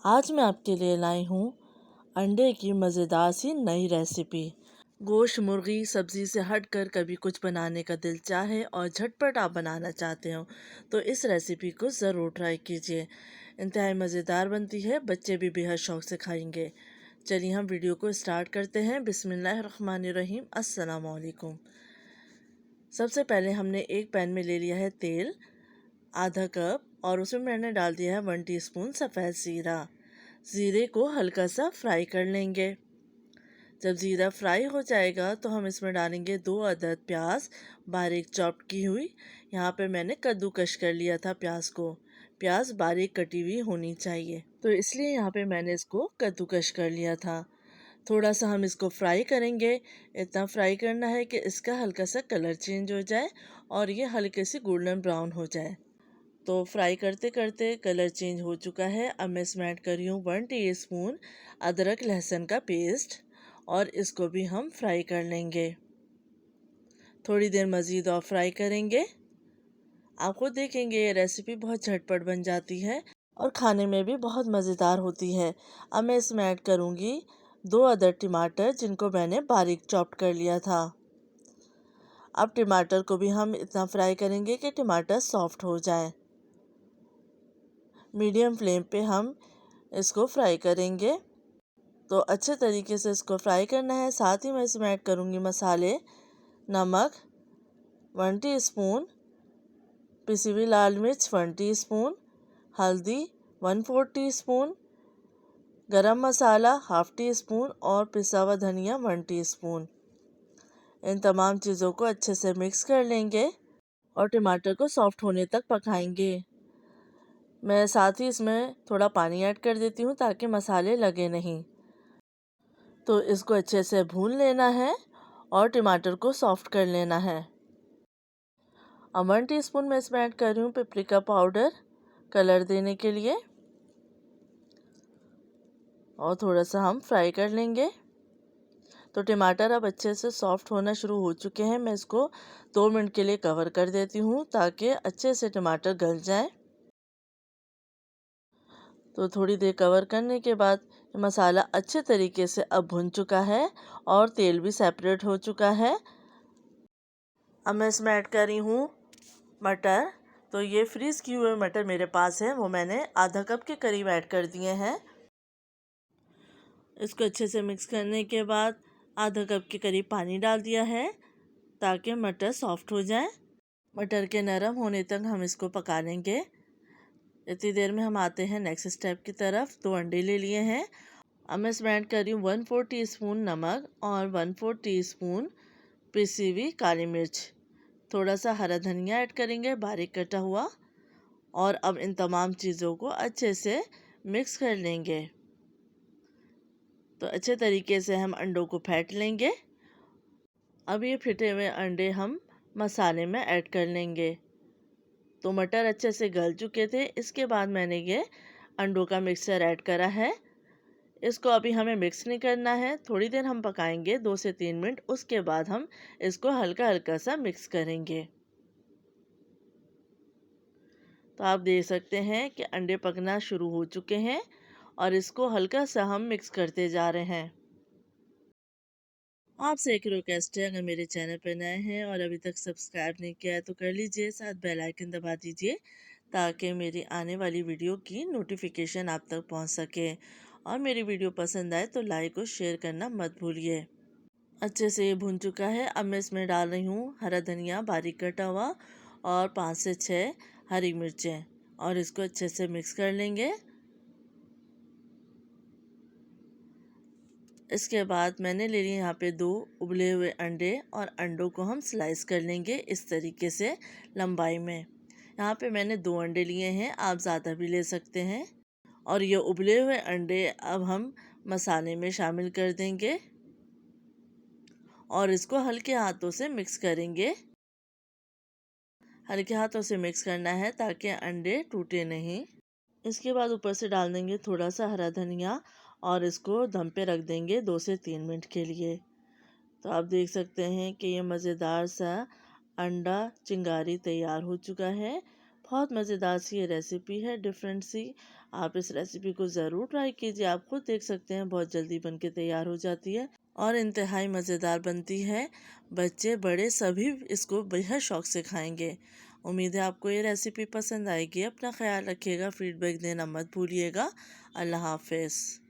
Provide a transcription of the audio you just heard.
आज मैं आपके लिए लाई हूँ अंडे की मज़ेदार सी नई रेसिपी। गोश्त, मुर्गी, सब्ज़ी से हटकर कभी कुछ बनाने का दिल चाहे और झटपट आप बनाना चाहते हो तो इस रेसिपी को ज़रूर ट्राई कीजिए। इंतहाई मज़ेदार बनती है, बच्चे भी बेहद शौक़ से खाएंगे। चलिए हम वीडियो को स्टार्ट करते हैं। बिस्मिल्लाहिर्रहमानिर्रहीम। अस्सलाम वालेकुम। सबसे पहले हमने एक पैन में ले लिया है तेल आधा कप और उसमें मैंने डाल दिया है 1 टीस्पून सफ़ेद ज़ीरा। ज़ीरे को हल्का सा फ्राई कर लेंगे। जब ज़ीरा फ्राई हो जाएगा तो हम इसमें डालेंगे 2 अदद प्याज बारीक चॉप की हुई। यहाँ पे मैंने कद्दूकश कर लिया था प्याज को। प्याज बारीक कटी हुई होनी चाहिए तो इसलिए यहाँ पे मैंने इसको कद्दूकश कर लिया था। थोड़ा सा हम इसको फ्राई करेंगे। इतना फ्राई करना है कि इसका हल्का सा कलर चेंज हो जाए और ये हल्के सी गोल्डन ब्राउन हो जाए। तो फ्राई करते करते कलर चेंज हो चुका है। अब मैं इसमें ऐड कर रही हूँ 1 टीस्पून अदरक लहसुन का पेस्ट और इसको भी हम फ्राई कर लेंगे। थोड़ी देर मज़ीद और फ्राई करेंगे। आप खुद देखेंगे ये रेसिपी बहुत झटपट बन जाती है और खाने में भी बहुत मज़ेदार होती है। अब मैं इसमें ऐड करूँगी 2 अदद टमाटर जिनको मैंने बारीक चॉप कर लिया था। अब टमाटर को भी हम इतना फ्राई करेंगे कि टमाटर सॉफ्ट हो जाए। मीडियम फ्लेम पे हम इसको फ्राई करेंगे। तो अच्छे तरीके से इसको फ्राई करना है। साथ ही मैं इसमें ऐड करूँगी मसाले, नमक 1 टीस्पून, पिसी हुई लाल मिर्च 1 टीस्पून, हल्दी 1/4 टीस्पून, गरम मसाला ½ टीस्पून और पिसा हुआ धनिया 1 टीस्पून। इन तमाम चीज़ों को अच्छे से मिक्स कर लेंगे और टमाटर को सॉफ्ट होने तक पकाएंगे। मैं साथ ही इसमें थोड़ा पानी ऐड कर देती हूँ ताकि मसाले लगे नहीं। तो इसको अच्छे से भून लेना है और टमाटर को सॉफ्ट कर लेना है। अब 1 टीस्पून मैं इसमें ऐड कर रही हूँ पेपरिका पाउडर कलर देने के लिए और थोड़ा सा हम फ्राई कर लेंगे। तो टमाटर अब अच्छे से सॉफ्ट होना शुरू हो चुके हैं। मैं इसको 2 मिनट के लिए कवर कर देती हूँ ताकि अच्छे से टमाटर गल जाए। तो थोड़ी देर कवर करने के बाद मसाला अच्छे तरीके से अब भुन चुका है और तेल भी सेपरेट हो चुका है। अब मैं इसमें ऐड कर रही हूँ मटर। तो ये फ्रीज़ किए हुए मटर मेरे पास है, वो मैंने आधा कप के करीब ऐड कर दिए हैं। इसको अच्छे से मिक्स करने के बाद आधा कप के करीब पानी डाल दिया है ताकि मटर सॉफ्ट हो जाए। मटर के नरम होने तक हम इसको पका लेंगे। इतनी देर में हम आते हैं नेक्स्ट स्टेप की तरफ। 2 अंडे ले लिए हैं। अब मैं इसमें ऐड कर रही हूँ 1/4 टीस्पून नमक और 1/4 टीस्पून पिसी हुई काली मिर्च। थोड़ा सा हरा धनिया ऐड करेंगे बारीक कटा हुआ और अब इन तमाम चीज़ों को अच्छे से मिक्स कर लेंगे। तो अच्छे तरीके से हम अंडों को फेंट लेंगे। अब ये फिटे हुए अंडे हम मसाले में ऐड कर लेंगे। तो मटर अच्छे से गल चुके थे। इसके बाद मैंने ये अंडों का मिक्सचर ऐड करा है। इसको अभी हमें मिक्स नहीं करना है, थोड़ी देर हम पकाएंगे 2 से 3 मिनट। उसके बाद हम इसको हल्का हल्का सा मिक्स करेंगे। तो आप देख सकते हैं कि अंडे पकना शुरू हो चुके हैं और इसको हल्का सा हम मिक्स करते जा रहे हैं। आपसे एक रिक्वेस्ट है, अगर मेरे चैनल पर नए हैं और अभी तक सब्सक्राइब नहीं किया है तो कर लीजिए, साथ बेल आइकन दबा दीजिए ताकि मेरी आने वाली वीडियो की नोटिफिकेशन आप तक पहुंच सके। और मेरी वीडियो पसंद आए तो लाइक और शेयर करना मत भूलिए। अच्छे से ये भुन चुका है। अब मैं इसमें डाल रही हूँ हरा धनिया बारीक कटा हुआ और 5 से 6 हरी मिर्चें और इसको अच्छे से मिक्स कर लेंगे। इसके बाद मैंने ले लिए यहाँ पे 2 उबले हुए अंडे और अंडों को हम स्लाइस कर लेंगे इस तरीके से लंबाई में। यहाँ पे मैंने 2 अंडे लिए हैं, आप ज़्यादा भी ले सकते हैं। और ये उबले हुए अंडे अब हम मसाले में शामिल कर देंगे और इसको हल्के हाथों से मिक्स करेंगे। हल्के हाथों से मिक्स करना है ताकि अंडे टूटे नहीं। इसके बाद ऊपर से डाल देंगे थोड़ा सा हरा धनिया और इसको दम पे रख देंगे 2 से 3 मिनट के लिए। तो आप देख सकते हैं कि ये मज़ेदार सा अंडा चिंगारी तैयार हो चुका है। बहुत मज़ेदार सी ये रेसिपी है, डिफरेंट सी। आप इस रेसिपी को ज़रूर ट्राई कीजिए। आप खुद देख सकते हैं बहुत जल्दी बन के तैयार हो जाती है और इंतहाई मज़ेदार बनती है। बच्चे बड़े सभी इसको बेहद शौक से खाएंगे। उम्मीद है आपको ये रेसिपी पसंद आएगी। अपना ख्याल रखिएगा, फीडबैक देना मत भूलिएगा। अल्लाह हाफ़िज़।